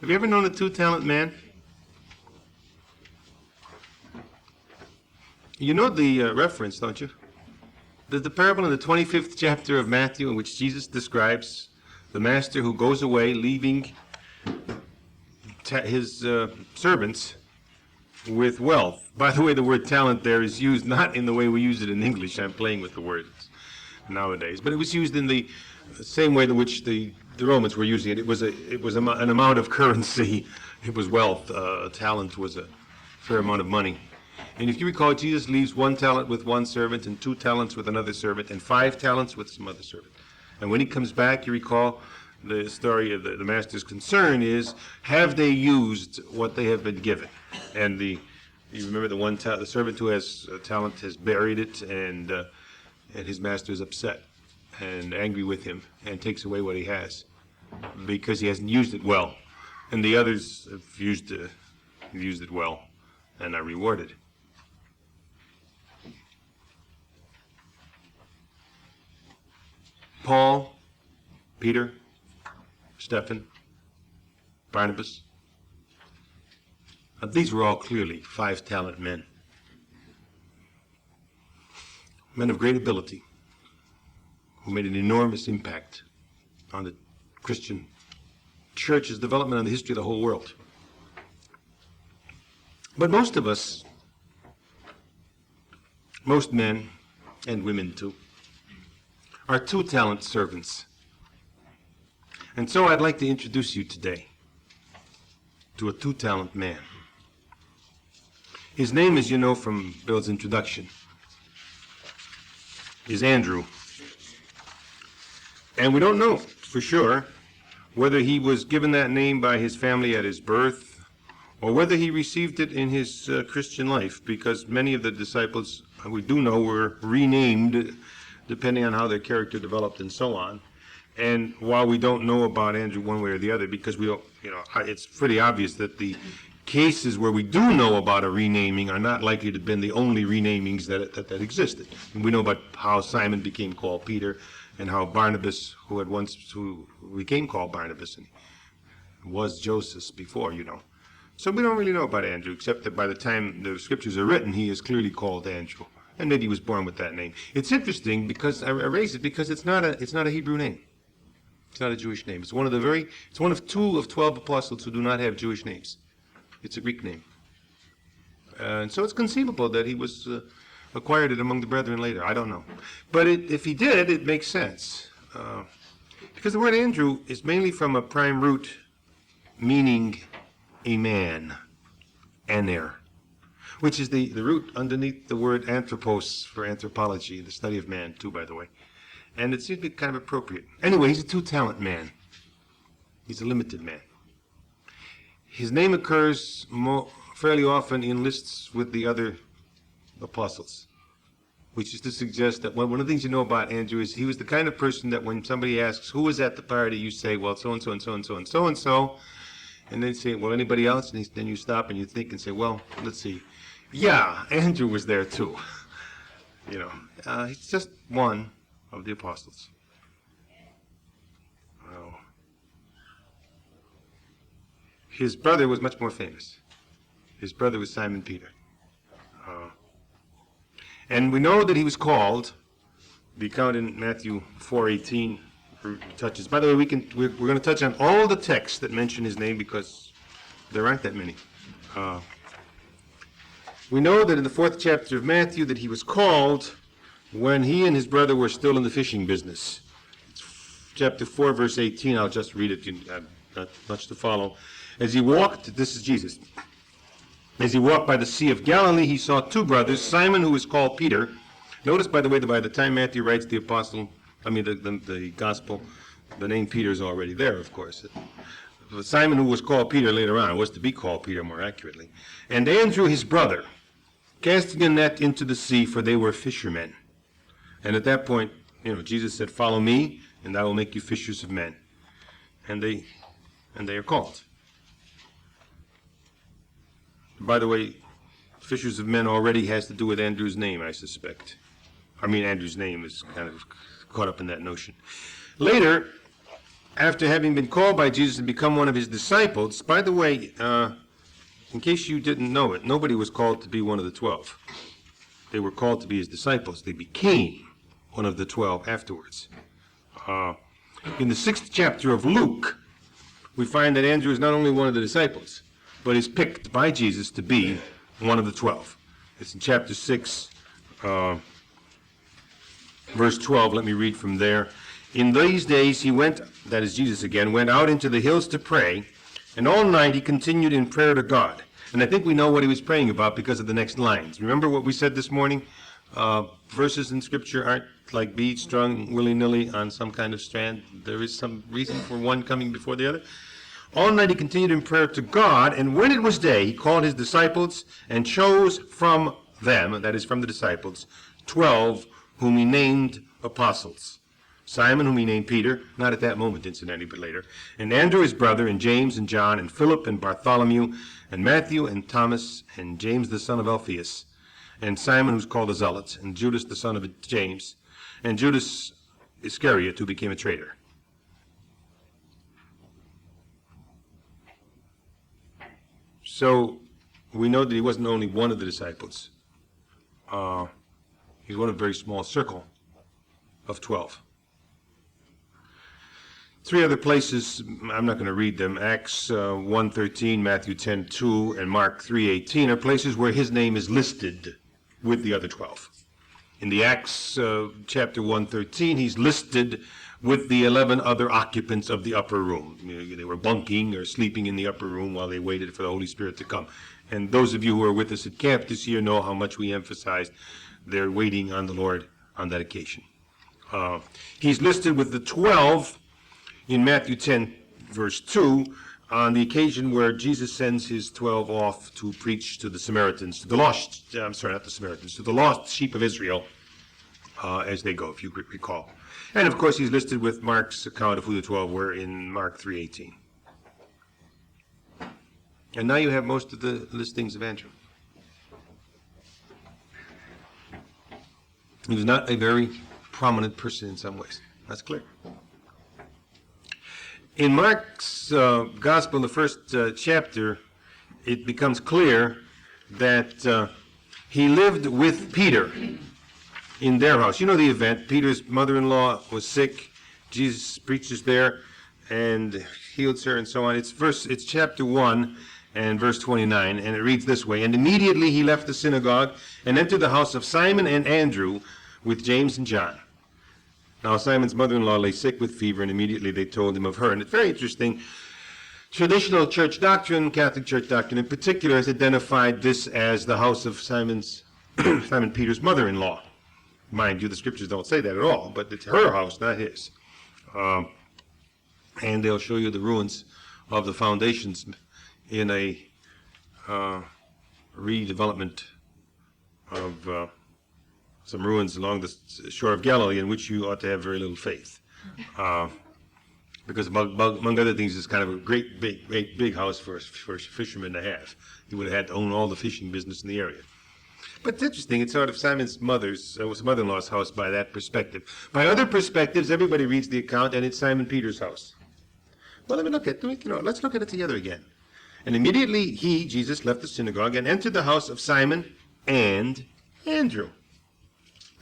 Have you ever known a two-talent man? You know the reference, don't you? The parable in the 25th chapter of Matthew in which Jesus describes the master who goes away leaving his servants with wealth. By the way, the word talent there is used not in the way we use it in English. I'm playing with the words nowadays. But it was used in the same way in which the Romans were using it. It was an amount of currency. It was wealth. Talent was a fair amount of money. And if you recall, Jesus leaves 1 talent with one servant and 2 talents with another servant and 5 talents with some other servant. And when he comes back, you recall the story of the master's concern is, have they used what they have been given? And you remember the servant who has a talent has buried it, and his master is upset and angry with him and takes away what he has because he hasn't used it well. And the others have used it well and are rewarded. Paul, Peter, Stephen, Barnabas. These were all clearly 5-talent men. Men of great ability who made an enormous impact on the Christian church's development and the history of the whole world. But most of us, most men and women too, are 2-talent servants. And so I'd like to introduce you today to a 2-talent man. His name, as you know from Bill's introduction, is Andrew. And we don't know for sure whether he was given that name by his family at his birth or whether he received it in his Christian life, because many of the disciples we do know were renamed depending on how their character developed and so on. And while we don't know about Andrew one way or the other, because we don't, it's pretty obvious that the cases where we do know about a renaming are not likely to have been the only renamings that existed. And we know about how Simon became called Peter, and how Barnabas, who became called Barnabas, and was Joseph before, So we don't really know about Andrew, except that by the time the scriptures are written, he is clearly called Andrew. And maybe he was born with that name. It's interesting because I raise it because it's not a Hebrew name. It's not a Jewish name. It's one of 2 of 12 apostles who do not have Jewish names. It's a Greek name. And so it's conceivable that he was acquired it among the brethren later. I don't know. But if he did, it makes sense. Because the word Andrew is mainly from a prime root meaning a man, aner, which is the root underneath the word anthropos for anthropology, the study of man, too, by the way. And it seems to be kind of appropriate. Anyway, he's a 2-talent man. He's a limited man. His name occurs fairly often in lists with the other apostles, which is to suggest that one of the things you know about Andrew is he was the kind of person that when somebody asks, who was at the party, you say, well, so-and-so and so-and-so and so-and-so. And then say, well, anybody else? And then you stop and you think and say, well, let's see. Yeah, Andrew was there too. He's just one of the apostles. Wow. His brother was much more famous. His brother was Simon Peter. And we know that he was called. The account in Matthew 4:18 touches. By the way, we're going to touch on all the texts that mention his name because there aren't that many. We know that in the 4th chapter of Matthew that he was called when he and his brother were still in the fishing business. It's chapter 4, verse 18. I'll just read it. Not much to follow. As he walked, this is Jesus. As he walked by the Sea of Galilee, he saw 2 brothers, Simon, who was called Peter. Notice, by the way, that by the time Matthew writes the gospel, the name Peter is already there, of course. But Simon, who was called Peter later on, was to be called Peter more accurately. And Andrew, his brother, casting a net into the sea, for they were fishermen. And at that point, Jesus said, follow me, and I will make you fishers of men. And they are called. By the way, fishers of men already has to do with Andrew's name, I suspect. Andrew's name is kind of caught up in that notion. Later, after having been called by Jesus and become one of his disciples, by the way, in case you didn't know it, nobody was called to be one of the 12. They were called to be his disciples. They became one of the 12 afterwards. In the 6th chapter of Luke, we find that Andrew is not only one of the disciples, but is picked by Jesus to be one of the 12. It's in chapter 6, verse 12. Let me read from there. In these days he went, that is Jesus again, went out into the hills to pray, and all night he continued in prayer to God. And I think we know what he was praying about because of the next lines. Remember what we said this morning? Verses in Scripture aren't like beads strung willy-nilly on some kind of strand. There is some reason for one coming before the other. All night he continued in prayer to God, and when it was day, he called his disciples and chose from them, that is from the disciples, 12 whom he named apostles. Simon, whom he named Peter, not at that moment incidentally, but later, and Andrew his brother, and James and John, and Philip and Bartholomew, and Matthew and Thomas, and James the son of Alphaeus, and Simon who's called a Zealot, and Judas the son of James, and Judas Iscariot, who became a traitor. So we know that he wasn't only one of the disciples. He's one of a very small circle of 12. 3 other places, I'm not going to read them, Acts 1:13, Matthew 10:2, and Mark 3:18, are places where his name is listed with the other 12. In the Acts chapter 1:13, he's listed with the 11 other occupants of the upper room. They were bunking or sleeping in the upper room while they waited for the Holy Spirit to come. And those of you who are with us at camp this year know how much we emphasized their waiting on the Lord on that occasion. He's listed with the 12 in Matthew 10, verse 2, on the occasion where Jesus sends his 12 off to preach to the Samaritans, to the lost, to the lost sheep of Israel as they go, if you recall. And of course, he's listed with Mark's account of who the 12 were in Mark 3:18. And now you have most of the listings of Andrew. He was not a very prominent person in some ways. That's clear. In Mark's Gospel, the first chapter, it becomes clear that he lived with Peter in their house. You know the event. Peter's mother-in-law was sick. Jesus preaches there and heals her and so on. It's chapter 1 and verse 29, and it reads this way. And immediately he left the synagogue and entered the house of Simon and Andrew with James and John. Now Simon's mother-in-law lay sick with fever, and immediately they told him of her. And it's very interesting. Traditional church doctrine, Catholic church doctrine in particular, has identified this as the house of Simon Peter's mother-in-law. Mind you, the scriptures don't say that at all, but it's her house, not his. And they'll show you the ruins of the foundations in a redevelopment of some ruins along the shore of Galilee, in which you ought to have very little faith. Because among other things, it's kind of a great big house for a fisherman to have. He would have had to own all the fishing business in the area. But it's interesting, it's sort of Simon's mother-in-law's house by that perspective. By other perspectives, everybody reads the account, and it's Simon Peter's house. Well, let's look at it together again. And immediately he, Jesus, left the synagogue and entered the house of Simon and Andrew.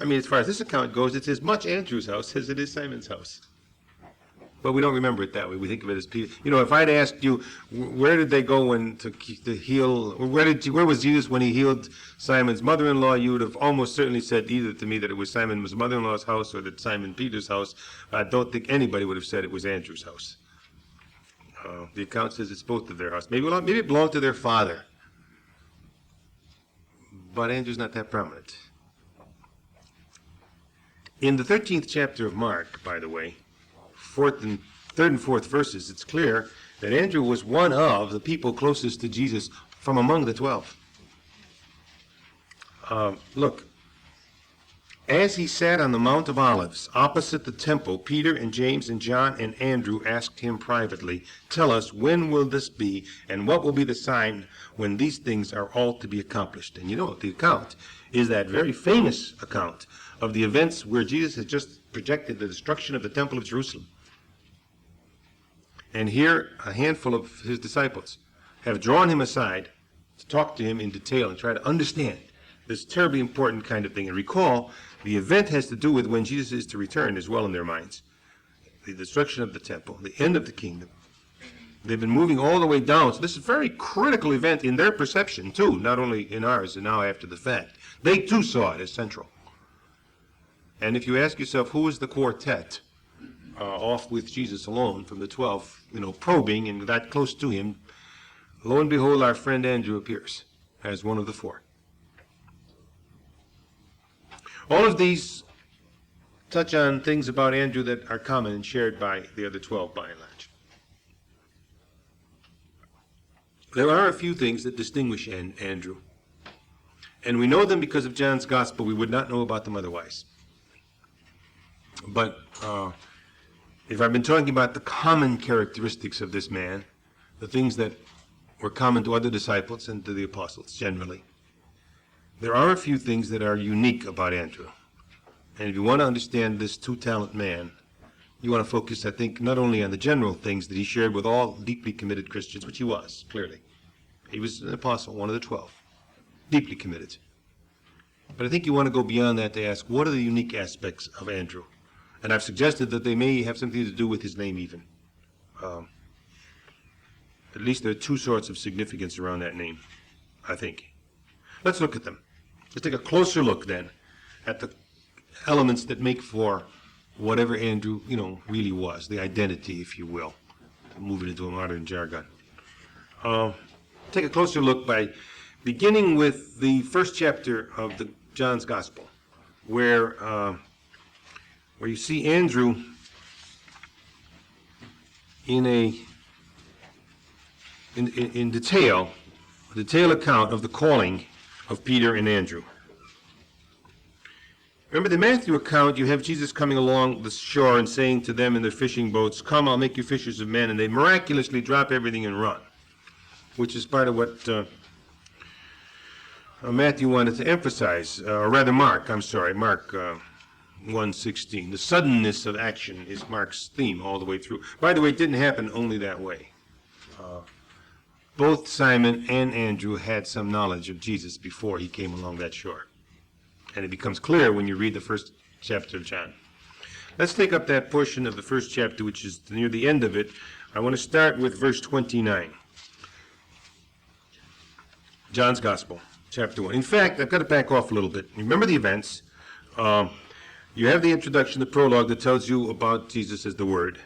I mean, as far as this account goes, it's as much Andrew's house as it is Simon's house. But we don't remember it that way. We think of it as Peter. You know, if I'd asked you, where did they go to heal, where was Jesus when he healed Simon's mother-in-law, you would have almost certainly said either to me that it was Simon's mother-in-law's house or that Simon Peter's house. I don't think anybody would have said it was Andrew's house. The account says it's both of their house. Maybe it belonged to their father. But Andrew's not that prominent. In the 13th chapter of Mark, by the way, 3rd and 4th verses, it's clear that Andrew was one of the people closest to Jesus from among the 12. Look, as he sat on the Mount of Olives opposite the temple, Peter and James and John and Andrew asked him privately, "Tell us, when will this be, and what will be the sign when these things are all to be accomplished?" And you know, the account is that very famous account of the events where Jesus had just projected the destruction of the temple of Jerusalem. And here, a handful of his disciples have drawn him aside to talk to him in detail and try to understand this terribly important kind of thing. And recall, the event has to do with when Jesus is to return as well in their minds. The destruction of the temple, the end of the kingdom. They've been moving all the way down. So this is a very critical event in their perception, too, not only in ours and now after the fact. They, too, saw it as central. And if you ask yourself, who is the quartet off with Jesus alone from the 12, probing and that close to him, lo and behold, our friend Andrew appears as one of the four. All of these touch on things about Andrew that are common and shared by the other 12 by and large. There are a few things that distinguish Andrew, and we know them because of John's Gospel. We would not know about them otherwise. But if I've been talking about the common characteristics of this man, the things that were common to other disciples and to the apostles generally, there are a few things that are unique about Andrew. And if you want to understand this two-talent man, you want to focus, I think, not only on the general things that he shared with all deeply committed Christians, which he was, clearly. He was an apostle, one of the 12, deeply committed. But I think you want to go beyond that to ask, what are the unique aspects of Andrew? And I've suggested that they may have something to do with his name even. At least there are two sorts of significance around that name, I think. Let's look at them. Let's take a closer look then at the elements that make for whatever Andrew, really was, the identity, if you will, to move it into a modern jargon. Take a closer look by beginning with the first chapter of John's Gospel, where you see Andrew in detail, a detailed account of the calling of Peter and Andrew. Remember the Matthew account, you have Jesus coming along the shore and saying to them in their fishing boats, "Come, I'll make you fishers of men," and they miraculously drop everything and run, which is part of what Matthew wanted to emphasize, or rather Mark 1:16. The suddenness of action is Mark's theme all the way through. By the way, it didn't happen only that way. Both Simon and Andrew had some knowledge of Jesus before he came along that shore. And it becomes clear when you read the first chapter of John. Let's take up that portion of the first chapter, which is near the end of it. I want to start with verse 29. John's Gospel, chapter 1. In fact, I've got to back off a little bit. Remember the events. You have the introduction, the prologue that tells you about Jesus as the Word.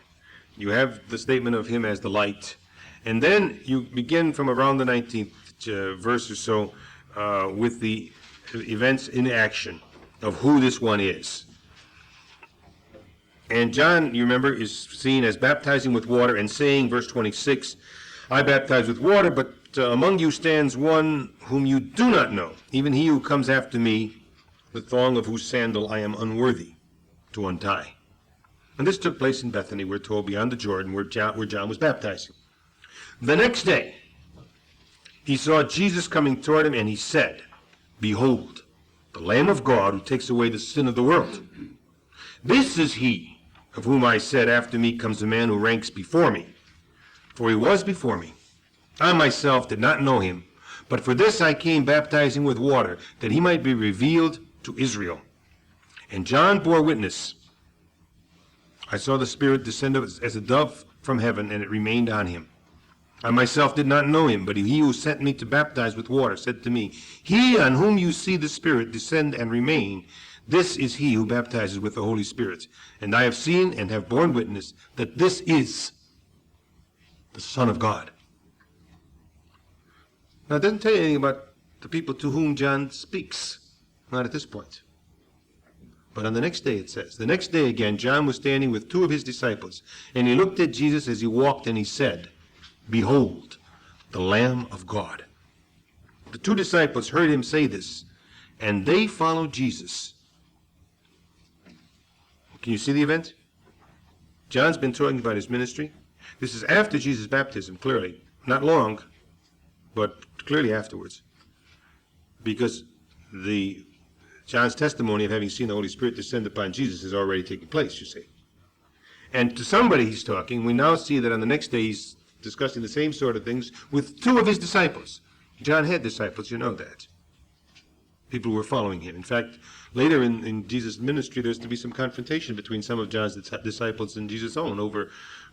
You have the statement of him as the light. And then you begin from around the 19th verse or so with the events in action of who this one is. And John, you remember, is seen as baptizing with water and saying, verse 26, "I baptize with water, but among you stands one whom you do not know, even he who comes after me, the thong of whose sandal I am unworthy to untie." And this took place in Bethany, we're told, beyond the Jordan, where John was baptizing. The next day, he saw Jesus coming toward him, and he said, "Behold, the Lamb of God who takes away the sin of the world. This is he of whom I said, after me comes a man who ranks before me. For he was before me. I myself did not know him, but for this I came baptizing with water, that he might be revealed to Israel." And John bore witness. "I saw the Spirit descend as a dove from heaven, and it remained on him. I myself did not know him, but he who sent me to baptize with water said to me, 'He on whom you see the Spirit descend and remain, this is he who baptizes with the Holy Spirit. And I have seen and have borne witness that this is the Son of God.'" Now it doesn't tell you anything about the people to whom John speaks, not at this point. But on the next day it says, "The next day again John was standing with two of his disciples, and he looked at Jesus as he walked, and he said, 'Behold, the Lamb of God.'" The two disciples heard him say this, and they followed Jesus. Can you see the event? John's been talking about his ministry. This is after Jesus' baptism, clearly. Not long, but clearly afterwards. Because John's testimony of having seen the Holy Spirit descend upon Jesus is already taking place, you see. And to somebody he's talking. We now see that on the next day he's discussing the same sort of things with two of his disciples. John had disciples, you know that. People were following him. In fact, later in Jesus' ministry, there's to be some confrontation between some of John's disciples and Jesus' own over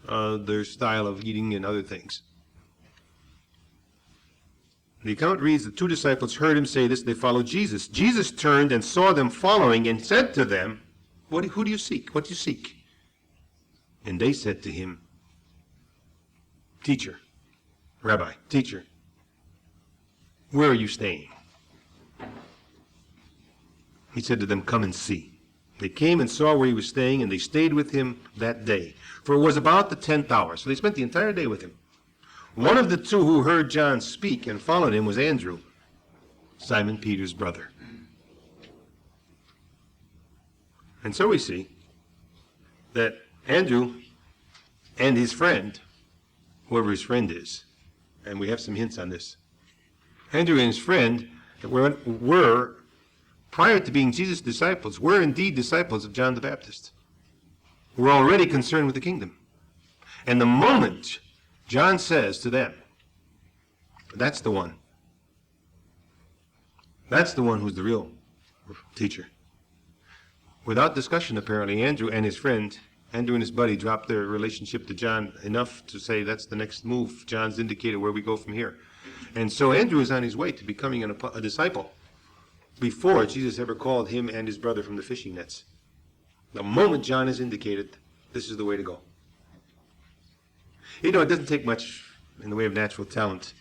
their style of eating and other things. The account reads, the two disciples heard him say this, they followed Jesus. Jesus turned and saw them following and said to them, who do you seek? What do you seek? And they said to him, Teacher, Rabbi, teacher, where are you staying? He said to them, come and see. They came and saw where he was staying, and they stayed with him that day. For it was about the 10th hour, so they spent the entire day with him. One of the two who heard John speak and followed him was Andrew, Simon Peter's brother. And so we see that Andrew and his friend, whoever his friend is, and we have some hints on this, Andrew and his friend were prior to being Jesus' disciples, were indeed disciples of John the Baptist. Were already concerned with the kingdom. And the moment John says to them, that's the one. That's the one who's the real teacher. Without discussion, apparently, Andrew and his friend, Andrew and his buddy, dropped their relationship to John enough to say that's the next move. John's indicated where we go from here. And so Andrew is on his way to becoming a disciple before Jesus ever called him and his brother from the fishing nets. The moment John has indicated, this is the way to go. You know, it doesn't take much in the way of natural talent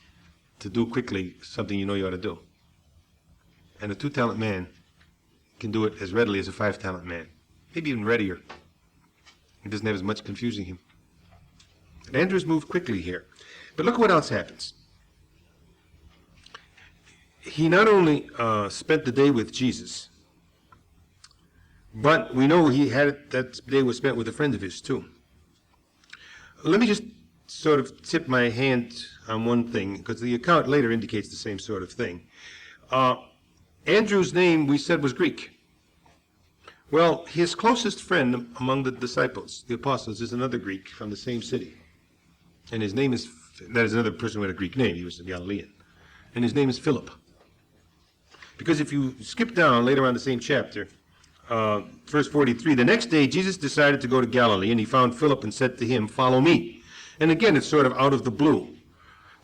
to do quickly something you know you ought to do. And a 2-talent man can do it as readily as a 5-talent man. Maybe even readier. He doesn't have as much confusing him. And Andrew's moved quickly here. But look what else happens. He not only spent the day with Jesus, but we know that day was spent with a friend of his too. Let me just sort of tip my hand on one thing, because the account later indicates the same sort of thing. Andrew's name, we said, was Greek. Well, his closest friend among the disciples, the apostles, is another Greek from the same city. And his name is, that is another person with a Greek name. He was a Galilean. And his name is Philip. Because if you skip down later on the same chapter, verse 43, the next day Jesus decided to go to Galilee, and he found Philip and said to him, follow me. And again, it's sort of out of the blue.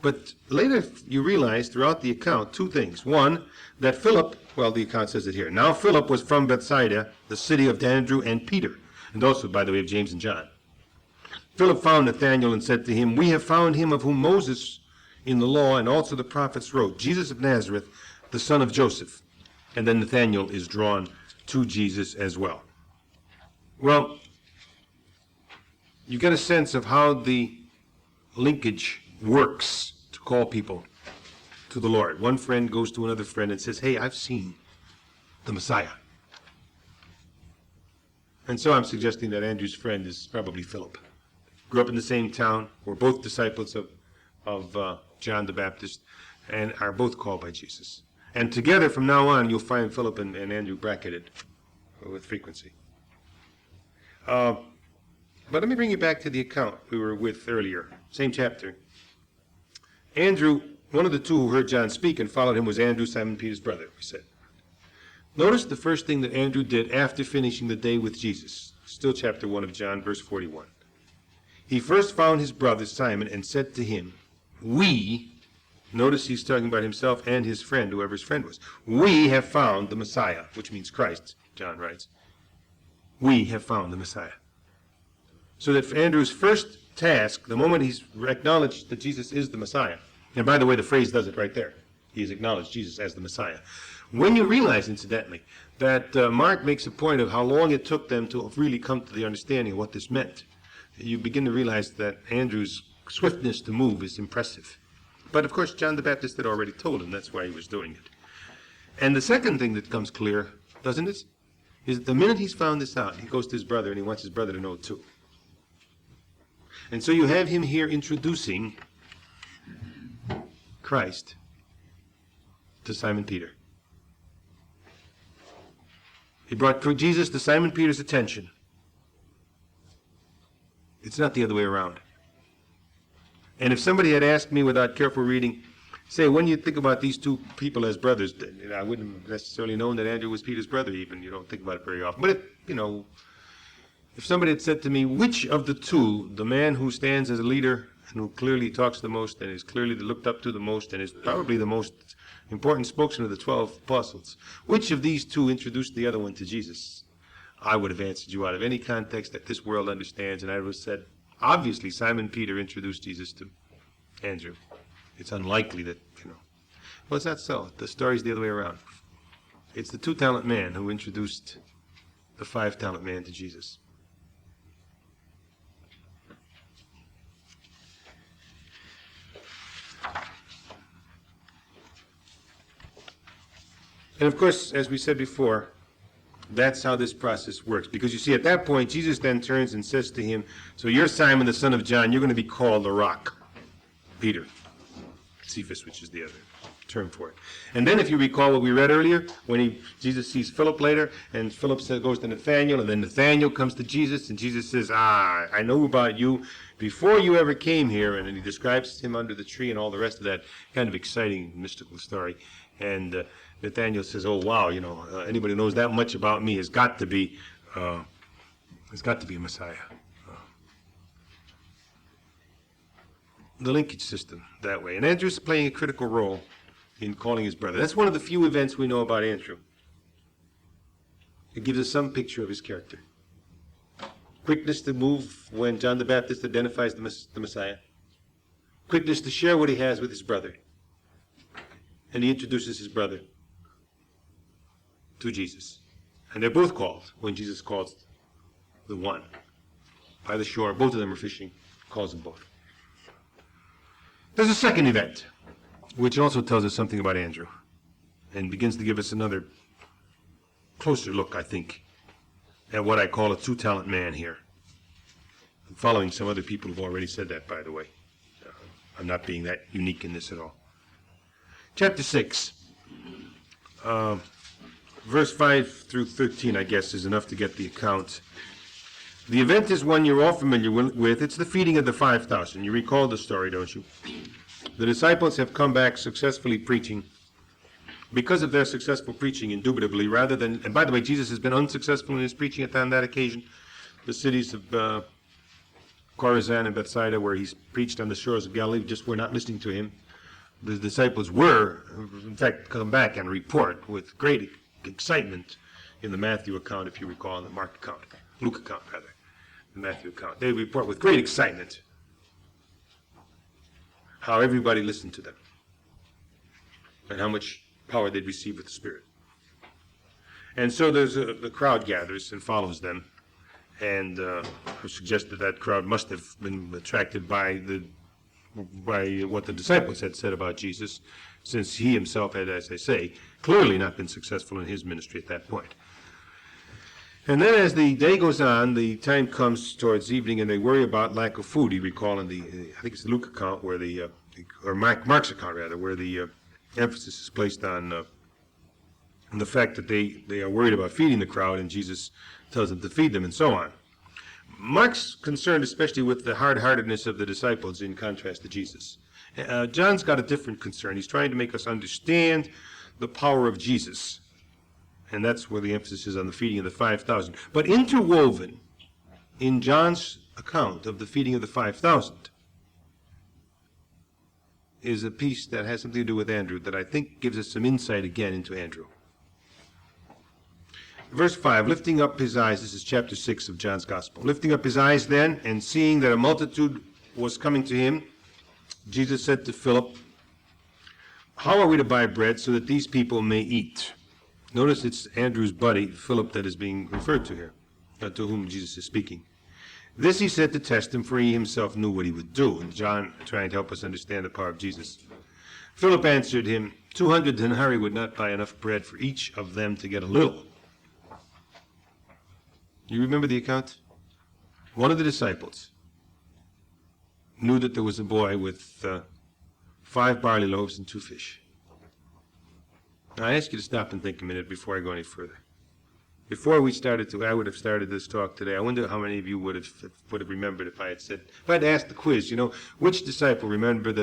But later you realize throughout the account two things. One, that Philip, well, the account says it here. Now Philip was from Bethsaida, the city of Andrew and Peter, and also, by the way, of James and John. Philip found Nathanael and said to him, we have found him of whom Moses in the law and also the prophets wrote, Jesus of Nazareth, the son of Joseph. And then Nathanael is drawn to Jesus as well. Well, you get a sense of how the linkage works to call people to the Lord. One friend goes to another friend and says, hey, I've seen the Messiah. And so I'm suggesting that Andrew's friend is probably Philip. Grew up in the same town, were both disciples of John the Baptist, and are both called by Jesus. And together from now on, you'll find Philip and Andrew bracketed with frequency. But let me bring you back to the account we were with earlier, same chapter. Andrew, one of the two who heard John speak and followed him, was Andrew, Simon Peter's brother, we said. Notice the first thing that Andrew did after finishing the day with Jesus. Still chapter 1 of John, verse 41. He first found his brother Simon and said to him, we, notice he's talking about himself and his friend, whoever his friend was. We have found the Messiah, which means Christ, John writes. We have found the Messiah. So that for Andrew's first task, the moment he's acknowledged that Jesus is the Messiah, and by the way, the phrase does it right there. He has acknowledged Jesus as the Messiah. When you realize, incidentally, that Mark makes a point of how long it took them to really come to the understanding of what this meant, you begin to realize that Andrew's swiftness to move is impressive. But of course, John the Baptist had already told him that's why he was doing it. And the second thing that comes clear, doesn't it, is that the minute he's found this out, he goes to his brother and he wants his brother to know it too. And so you have him here introducing Christ to Simon Peter. He brought Jesus to Simon Peter's attention. It's not the other way around. And if somebody had asked me without careful reading, say, when you think about these two people as brothers, I wouldn't have necessarily known that Andrew was Peter's brother even. You don't think about it very often. But if somebody had said to me, which of the two, the man who stands as a leader and who clearly talks the most and is clearly looked up to the most and is probably the most important spokesman of the 12 apostles, which of these two introduced the other one to Jesus? I would have answered you out of any context that this world understands, and I would have said, obviously Simon Peter introduced Jesus to Andrew. It's unlikely that, Well, it's not so. The story's the other way around. It's the 2-talent man who introduced the 5-talent man to Jesus. And of course, as we said before, that's how this process works. Because you see, at that point, Jesus then turns and says to him, so you're Simon, the son of John, you're going to be called the Rock. Peter. Cephas, which is the other term for it. And then if you recall what we read earlier, when Jesus sees Philip later, and Philip goes to Nathanael, and then Nathanael comes to Jesus, and Jesus says, I know about you before you ever came here, and then he describes him under the tree and all the rest of that kind of exciting mystical story. And Nathanael says, oh wow, anybody who knows that much about me has got to be a Messiah. The linkage system that way. And Andrew's playing a critical role in calling his brother. That's one of the few events we know about Andrew. It gives us some picture of his character. Quickness to move when John the Baptist identifies the Messiah. Quickness to share what he has with his brother. And he introduces his brother to Jesus. And they're both called when Jesus calls the one. By the shore, both of them are fishing, calls them both. There's a second event, which also tells us something about Andrew, and begins to give us another closer look, I think, at what I call a 2-talent man here. I'm following some other people who've already said that, by the way. I'm not being that unique in this at all. Chapter 6, verse 5 through 13, I guess, is enough to get the account. The event is one you're all familiar with. It's the feeding of the 5,000. You recall the story, don't you? The disciples have come back successfully preaching. Because of their successful preaching, indubitably, rather than, and by the way, Jesus has been unsuccessful in his preaching on that occasion. The cities of Chorazin and Bethsaida, where he's preached on the shores of Galilee, just were not listening to him. The disciples were, in fact, come back and report with great excitement in the Matthew account, if you recall, in the Mark account, Luke account, rather. The Matthew account. They report with great excitement how everybody listened to them and how much power they'd received with the Spirit. And so the crowd gathers and follows them, and suggests that crowd must have been attracted by what the disciples had said about Jesus, since he himself had, as I say, clearly not been successful in his ministry at that point. And then as the day goes on, the time comes towards evening, and they worry about lack of food. You recall in I think it's the Luke account, where or Mark's account rather, where the emphasis is placed on the fact that they are worried about feeding the crowd, and Jesus tells them to feed them, and so on. Mark's concerned especially with the hard-heartedness of the disciples in contrast to Jesus. John's got a different concern. He's trying to make us understand the power of Jesus. And that's where the emphasis is on the feeding of the 5,000. But interwoven in John's account of the feeding of the 5,000 is a piece that has something to do with Andrew that I think gives us some insight again into Andrew. Verse 5, lifting up his eyes, this is chapter 6 of John's Gospel. Lifting up his eyes then, and seeing that a multitude was coming to him, Jesus said to Philip, how are we to buy bread so that these people may eat? Notice it's Andrew's buddy, Philip, that is being referred to here, to whom Jesus is speaking. This he said to test him, for he himself knew what he would do. And John trying to help us understand the power of Jesus. Philip answered him, 200 denarii would not buy enough bread for each of them to get a little. You remember the account? One of the disciples knew that there was a boy with 5 barley loaves and 2 fish. Now, I ask you to stop and think a minute before I go any further. Before we started I would have started this talk today. I wonder how many of you would have remembered if I had asked the quiz, which disciple knew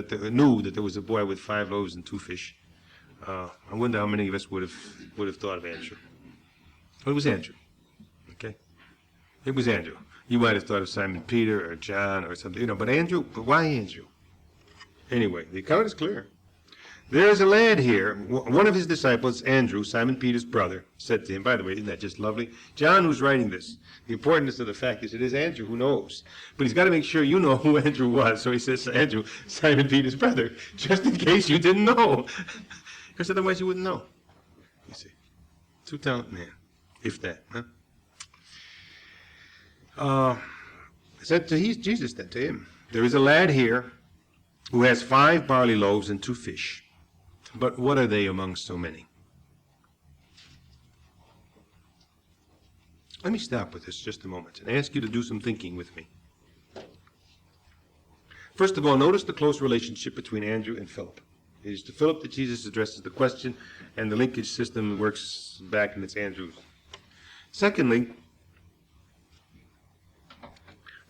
that there was a boy with 5 loaves and 2 fish? I wonder how many of us would have thought of Andrew. Well, it was Andrew. Okay? It was Andrew. You might have thought of Simon Peter or John or something, but why Andrew? Anyway, the account is clear. There is a lad here. One of his disciples, Andrew, Simon Peter's brother, said to him, by the way, isn't that just lovely? John, who's writing this, the importance of the fact is it is Andrew who knows. But he's got to make sure you know who Andrew was. So he says, Andrew, Simon Peter's brother, just in case you didn't know. Because otherwise you wouldn't know. You see. 2-talent man, if that. Huh? Jesus said to him, there is a lad here who has 5 barley loaves and 2 fish. But what are they among so many? Let me stop with this just a moment and ask you to do some thinking with me. First of all, notice the close relationship between Andrew and Philip. It is to Philip that Jesus addresses the question, and the linkage system works back and it's Andrew's. Secondly,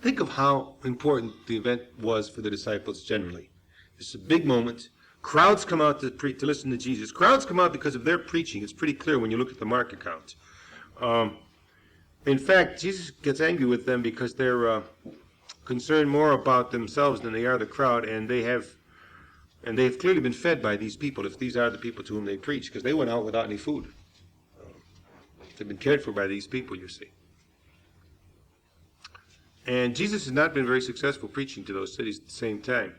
think of how important the event was for the disciples generally. It's a big moment. Crowds come out to listen to Jesus. Crowds come out because of their preaching. It's pretty clear when you look at the Mark account. In fact, Jesus gets angry with them because they're concerned more about themselves than they are the crowd, and they have clearly been fed by these people, if these are the people to whom they preach, because they went out without any food. They've been cared for by these people, you see. And Jesus has not been very successful preaching to those cities at the same time.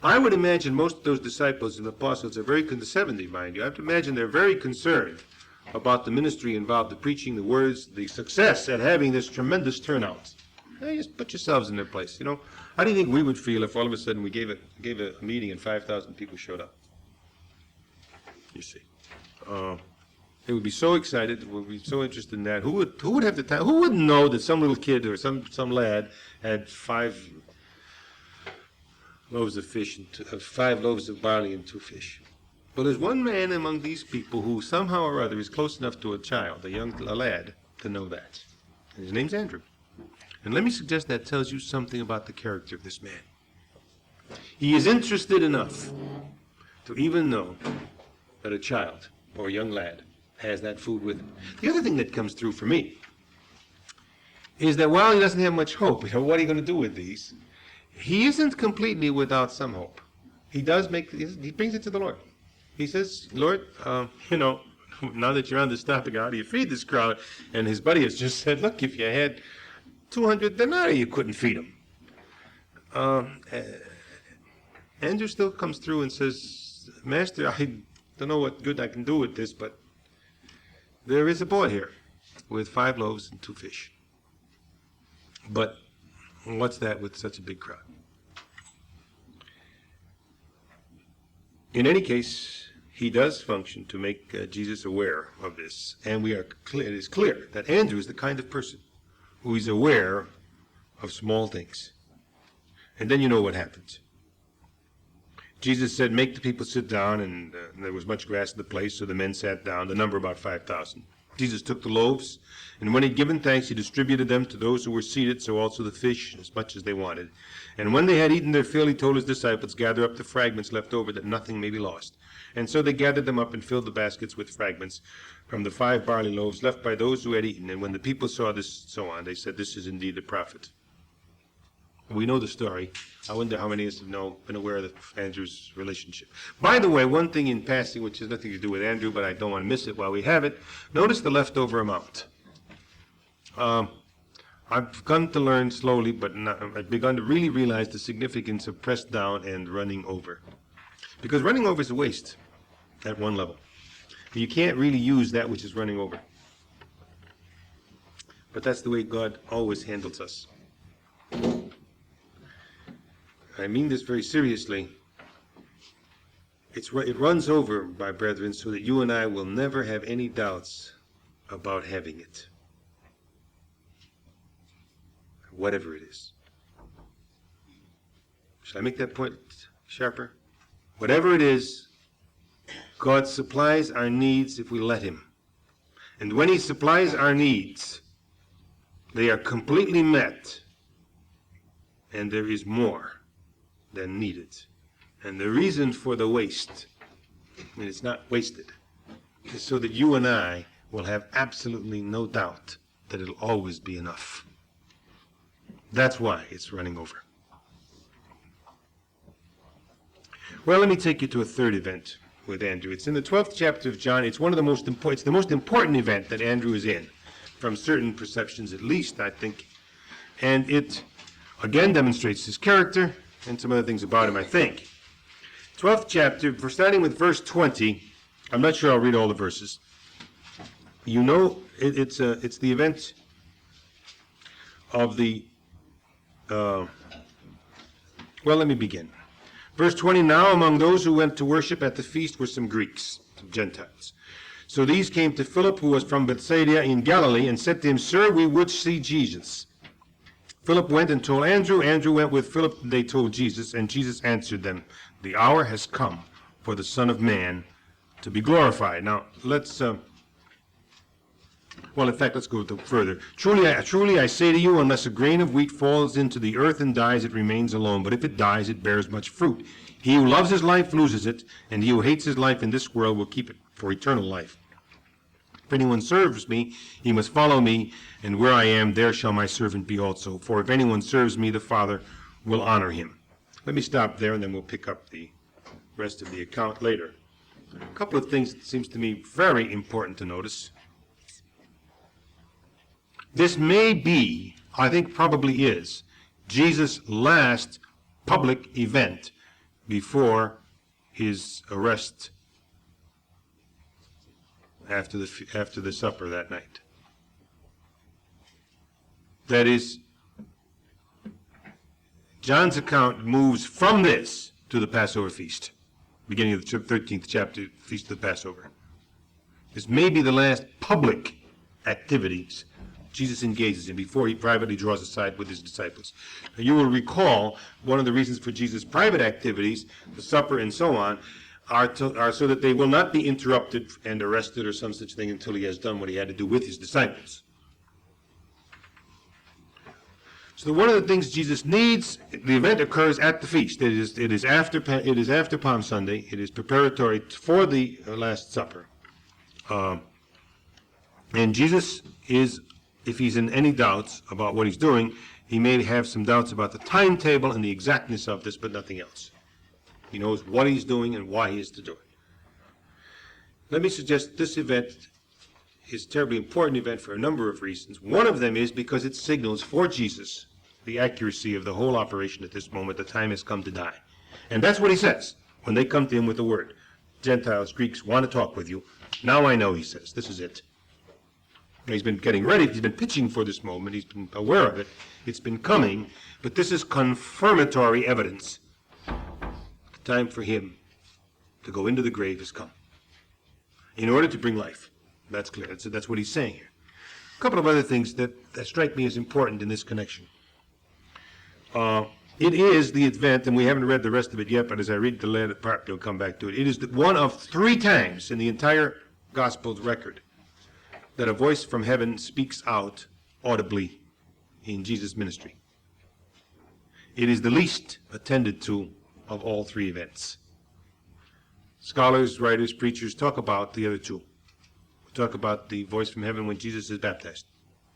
I would imagine most of those disciples and apostles are the 70, mind you. I have to imagine they're very concerned about the ministry involved, the preaching, the words, the success at having this tremendous turnout. Hey, just put yourselves in their place, How do you think we would feel if all of a sudden we gave a meeting and 5,000 people showed up? You see. They would be so excited, would be so interested in that. Who would have the time? Who wouldn't know that some little kid or some lad had 5 loaves of fish and 5 loaves of barley and 2 fish? Well, there's one man among these people who somehow or other is close enough to a child, a lad, to know that. And his name's Andrew. And let me suggest that tells you something about the character of this man. He is interested enough to even know that a child or a young lad has that food with him. The other thing that comes through for me is that while he doesn't have much hope, what are you going to do with these? He isn't completely without some hope. He brings it to the Lord. He says, Lord, now that you're on this topic, how do you feed this crowd? And his buddy has just said, look, if you had 200 denarii, you couldn't feed them. Andrew still comes through and says, Master, I don't know what good I can do with this, but there is a boy here with 5 loaves and 2 fish. But what's that with such a big crowd? In any case, he does function to make Jesus aware of this. And it is clear that Andrew is the kind of person who is aware of small things. And then you know what happens. Jesus said, make the people sit down, and there was much grass in the place, so the men sat down, the number about 5,000. Jesus took the loaves, and when he had given thanks, he distributed them to those who were seated, so also the fish, as much as they wanted. And when they had eaten their fill, he told his disciples, gather up the fragments left over, that nothing may be lost. And so they gathered them up and filled the baskets with fragments from the 5 barley loaves left by those who had eaten. And when the people saw this, so on, they said, this is indeed the prophet. We know the story. I wonder how many of us have been aware of Andrew's relationship. By the way, one thing in passing, which has nothing to do with Andrew, but I don't want to miss it while we have it, notice the leftover amount. I've come to learn slowly, but I've begun to really realize the significance of pressed down and running over. Because running over is a waste at one level. You can't really use that which is running over. But that's the way God always handles us. I mean this very seriously. It runs over, my brethren, so that you and I will never have any doubts about having it. Whatever it is. Shall I make that point sharper? Whatever it is, God supplies our needs if we let him. And when he supplies our needs, they are completely met, and there is more than needed. And the reason for the waste, and it's not wasted, is so that you and I will have absolutely no doubt that it'll always be enough. That's why it's running over. Well, let me take you to a third event with Andrew. It's in the 12th chapter of John. It's one of the most important, it's the most important event that Andrew is in, from certain perceptions at least, I think. And it, again, demonstrates his character and some other things about him, I think. 12th chapter, we're starting with verse 20. I'm not sure I'll read all the verses. You know, it's the event of the, well, let me begin. Verse 20, now among those who went to worship at the feast were some Greeks, some Gentiles. So these came to Philip, who was from Bethsaida in Galilee, and said to him, Sir, we would see Jesus. Philip went and told Andrew. Andrew went with Philip, and they told Jesus, and Jesus answered them, the hour has come for the Son of Man to be glorified. Now, let's, well, in fact, let's go further. Truly I say to you, unless a grain of wheat falls into the earth and dies, it remains alone. But if it dies, it bears much fruit. He who loves his life loses it, and he who hates his life in this world will keep it for eternal life. If anyone serves me, he must follow me, and where I am, there shall my servant be also. For if anyone serves me, the Father will honor him. Let me stop there, and then we'll pick up the rest of the account later. A couple of things that seems to me very important to notice. This may be, I think probably is, Jesus' last public event before his arrest after the supper that night. That is, John's account moves from this to the Passover feast, beginning of the 13th chapter, Feast of the Passover. This may be the last public activities Jesus engages in before he privately draws aside with his disciples. Now, you will recall one of the reasons for Jesus' private activities, the supper and so on, are so that they will not be interrupted and arrested or some such thing until he has done what he had to do with his disciples. So one of the things Jesus needs, the event occurs at the feast. It is after Palm Sunday. It is preparatory for the Last Supper. And Jesus is, if he's in any doubts about what he's doing, he may have some doubts about the timetable and the exactness of this, but nothing else. He knows what he's doing and why he is to do it. Let me suggest this event is a terribly important event for a number of reasons. One of them is because it signals for Jesus the accuracy of the whole operation at this moment. The time has come to die. And that's what he says when they come to him with the word. Gentiles, Greeks want to talk with you. Now I know, he says. This is it. He's been getting ready. He's been pitching for this moment. He's been aware of it. It's been coming. But this is confirmatory evidence. The time for him to go into the grave has come in order to bring life. That's clear. That's what he's saying here. A couple of other things that strike me as important in this connection. It is the event, and we haven't read the rest of it yet, but as I read the later part, you'll come back to it. It is one of 3 times in the entire Gospel's record that a voice from heaven speaks out audibly in Jesus' ministry. It is the least attended to of all 3 events. Scholars, writers, preachers talk about the other 2. We talk about the voice from heaven when Jesus is baptized.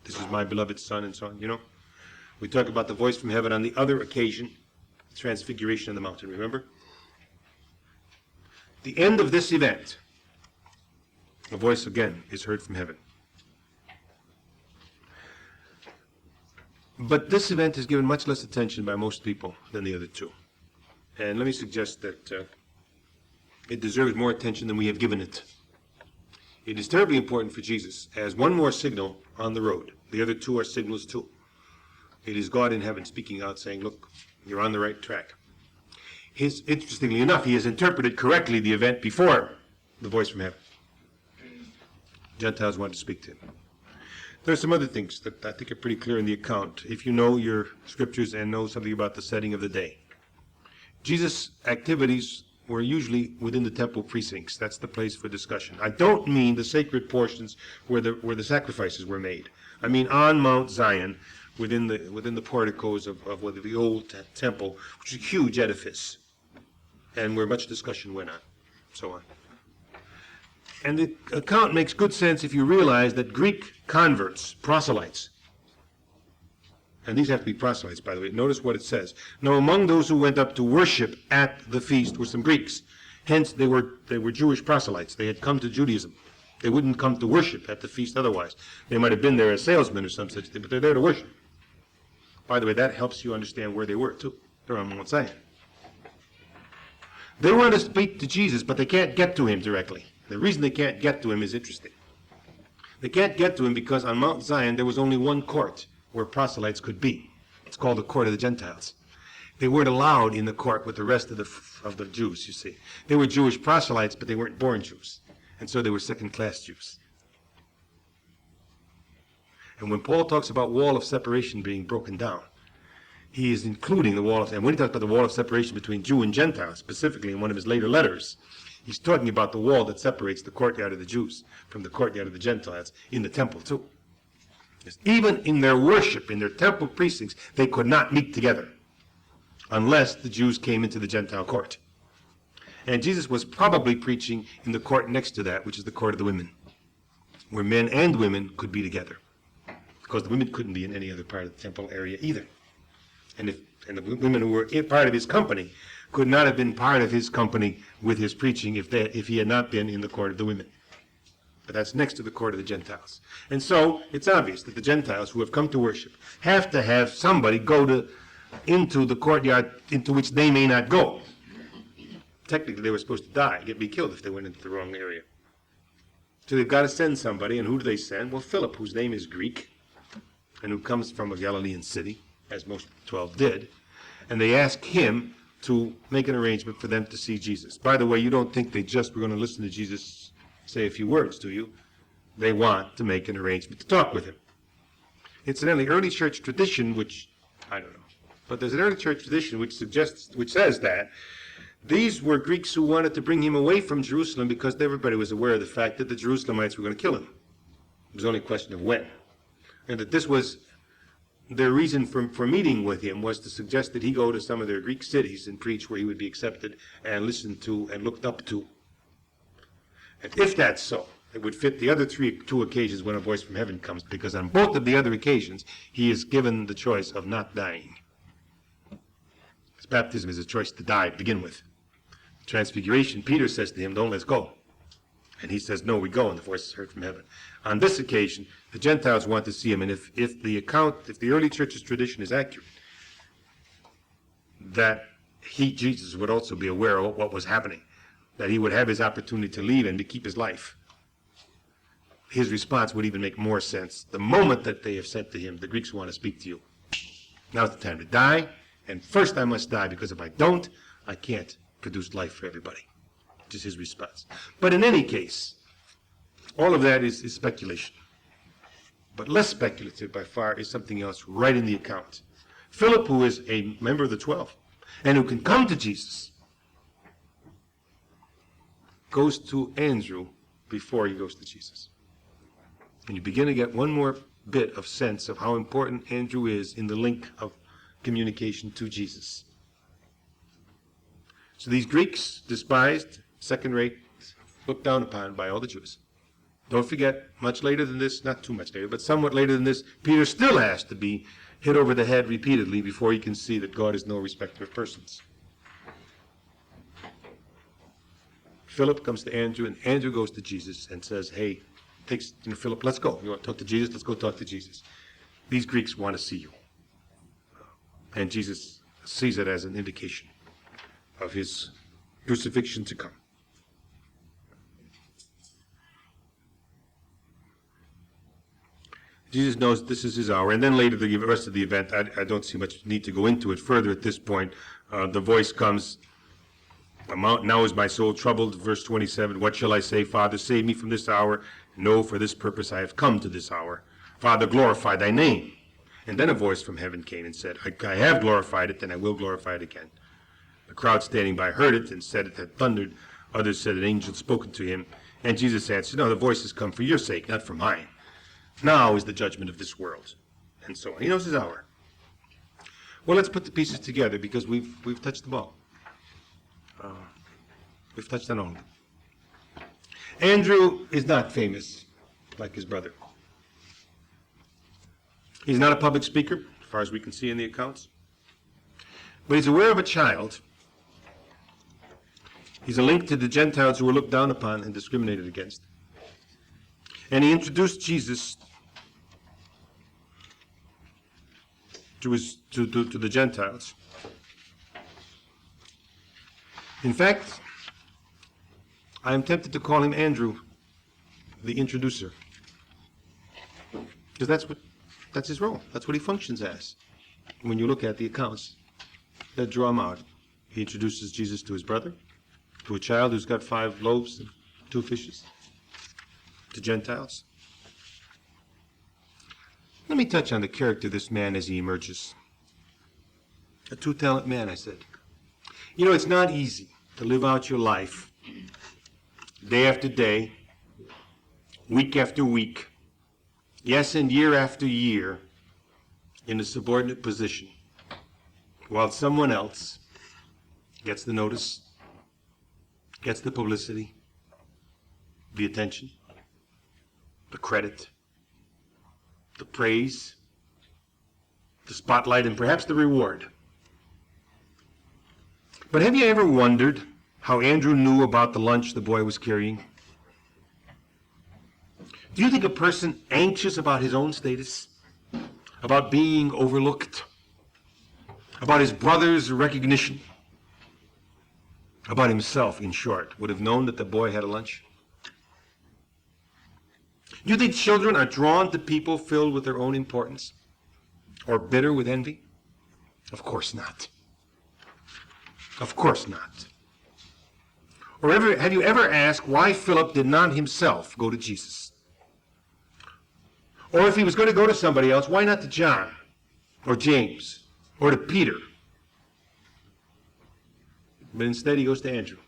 This is my beloved Son, and so on, you know. We talk about the voice from heaven on the other occasion, the transfiguration on the mountain, remember? The end of this event, a voice again is heard from heaven. But this event is given much less attention by most people than the other 2. And let me suggest that it deserves more attention than we have given it. It is terribly important for Jesus as one more signal on the road. The other 2 are signals too. It is God in heaven speaking out, saying, look, you're on the right track. Interestingly enough, he has interpreted correctly the event before the voice from heaven. Gentiles want to speak to him. There are some other things that I think are pretty clear in the account, if you know your scriptures and know something about the setting of the day. Jesus' activities were usually within the temple precincts. That's the place for discussion. I don't mean the sacred portions where the sacrifices were made. I mean on Mount Zion, within the porticos of the old temple, which is a huge edifice, and where much discussion went on, so on. And the account makes good sense if you realize that Greek converts, proselytes, and these have to be proselytes, by the way. Notice what it says. Now, among those who went up to worship at the feast were some Greeks. Hence, they were Jewish proselytes. They had come to Judaism. They wouldn't come to worship at the feast otherwise. They might have been there as salesmen or some such thing, but they're there to worship. By the way, that helps you understand where they were, too. They're on Mount Zion. They want to speak to Jesus, but they can't get to him directly. The reason they can't get to him is interesting. They can't get to him because on Mount Zion there was only one court where proselytes could be. It's called the court of the Gentiles. They weren't allowed in the court with the rest of the Jews, you see. They were Jewish proselytes, but they weren't born Jews. And so they were second-class Jews. And when Paul talks about wall of separation being broken down, he is including the wall of, and when he talks about the wall of separation between Jew and Gentile, specifically in one of his later letters, he's talking about the wall that separates the courtyard of the Jews from the courtyard of the Gentiles in the temple too. Because even in their worship, in their temple precincts, they could not meet together unless the Jews came into the Gentile court. And Jesus was probably preaching in the court next to that, which is the court of the women, where men and women could be together, because the women couldn't be in any other part of the temple area either. And the women who were part of his company could not have been part of his company with his preaching if he had not been in the court of the women. But that's next to the court of the Gentiles. And so it's obvious that the Gentiles who have come to worship have to have somebody go into the courtyard into which they may not go. Technically, they were supposed to die, be killed if they went into the wrong area. So they've got to send somebody, and who do they send? Well, Philip, whose name is Greek, and who comes from a Galilean city, as most 12 did, and they ask him to make an arrangement for them to see Jesus. By the way, you don't think they just were going to listen to Jesus say a few words to you. They want to make an arrangement to talk with him. Incidentally, early church tradition, which, I don't know, but there's an early church tradition which says that these were Greeks who wanted to bring him away from Jerusalem because everybody was aware of the fact that the Jerusalemites were going to kill him. It was only a question of when. And that this was their reason for meeting with him was to suggest that he go to some of their Greek cities and preach where he would be accepted and listened to and looked up to. And if that's so, it would fit the other two occasions when a voice from heaven comes, because on both of the other occasions, he is given the choice of not dying. His baptism is a choice to die to begin with. Transfiguration, Peter says to him, "Don't, let's go." And he says, "No, we go," and the voice is heard from heaven. On this occasion, the Gentiles want to see him, and if the early church's tradition is accurate, that Jesus would also be aware of what was happening, that he would have his opportunity to leave and to keep his life, his response would even make more sense. The moment that they have said to him, "The Greeks want to speak to you. Now's the time to die, and first I must die, because if I don't, I can't produce life for everybody," which is his response. But in any case, all of that is speculation. But less speculative by far is something else right in the account. Philip, who is a member of the 12, and who can come to Jesus, goes to Andrew before he goes to Jesus. And you begin to get one more bit of sense of how important Andrew is in the link of communication to Jesus. So these Greeks, despised, second-rate, looked down upon by all the Jews. Don't forget, much later than this, not too much later, but somewhat later than this, Peter still has to be hit over the head repeatedly before he can see that God is no respecter of persons. Philip comes to Andrew, and Andrew goes to Jesus and says, "Hey, Philip, let's go. You want to talk to Jesus? Let's go talk to Jesus. These Greeks want to see you." And Jesus sees it as an indication of his crucifixion to come. Jesus knows this is his hour, and then later the rest of the event, I don't see much need to go into it further at this point. The voice comes, "Now is my soul troubled," verse 27, "What shall I say? Father, save me from this hour. No, for this purpose I have come to this hour. Father, glorify thy name." And then a voice from heaven came and said, I have glorified it, and I will glorify it again. The crowd standing by heard it and said it had thundered. Others said an angel had spoken to him. And Jesus answered, no, the voice has come for your sake, not for mine. Now is the judgment of this world. And so on. He knows his hour. Well, let's put the pieces together because we've touched the ball. We've touched on all of them. Andrew is not famous like his brother. He's not a public speaker, as far as we can see in the accounts. But he's aware of a child. He's a link to the Gentiles who were looked down upon and discriminated against. And he introduced Jesus to the Gentiles. In fact, I am tempted to call him Andrew, the introducer. Because that's his role. That's what he functions as. When you look at the accounts that draw him out, he introduces Jesus to his brother, to a child who's got 5 loaves and 2 fishes, to Gentiles. Let me touch on the character of this man as he emerges. A 2-talent man, I said. You know, it's not easy to live out your life day after day, week after week, yes, and year after year, in a subordinate position, while someone else gets the notice, gets the publicity, the attention, the credit, the praise, the spotlight, and perhaps the reward. But have you ever wondered how Andrew knew about the lunch the boy was carrying? Do you think a person anxious about his own status, about being overlooked, about his brother's recognition, about himself, in short, would have known that the boy had a lunch? Do you think children are drawn to people filled with their own importance or bitter with envy? Of course not. Of course not. Or have you ever asked why Philip did not himself go to Jesus? Or if he was going to go to somebody else, why not to John or James or to Peter? But instead he goes to Andrew.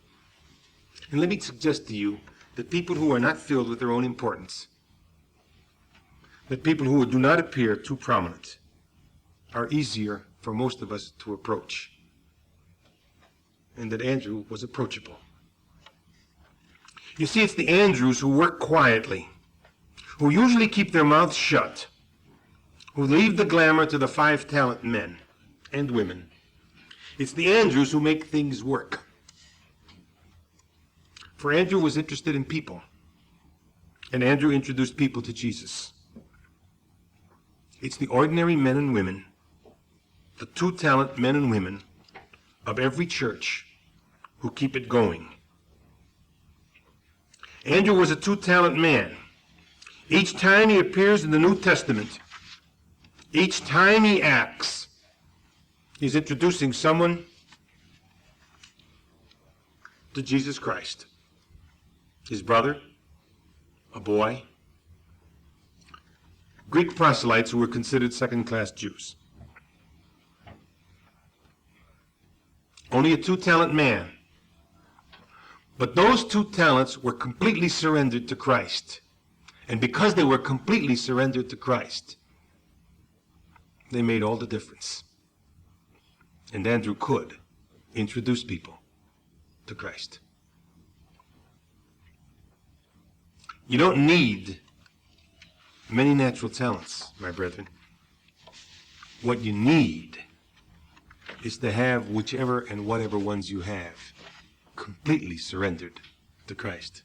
And let me suggest to you that people who are not filled with their own importance, that people who do not appear too prominent, are easier for most of us to approach. And that Andrew was approachable. You see, it's the Andrews who work quietly, who usually keep their mouths shut, who leave the glamour to the 5-talent men and women. It's the Andrews who make things work. For Andrew was interested in people, and Andrew introduced people to Jesus. It's the ordinary men and women, the 2-talent men and women of every church who keep it going. Andrew was a 2-talent man. Each time he appears in the New Testament, each time he acts, he's introducing someone to Jesus Christ. His brother, a boy, Greek proselytes who were considered second-class Jews. Only a 2-talent man. But those 2 talents were completely surrendered to Christ. And because they were completely surrendered to Christ, they made all the difference. And Andrew could introduce people to Christ. You don't need many natural talents, my brethren. What you need is to have whichever and whatever ones you have completely surrendered to Christ.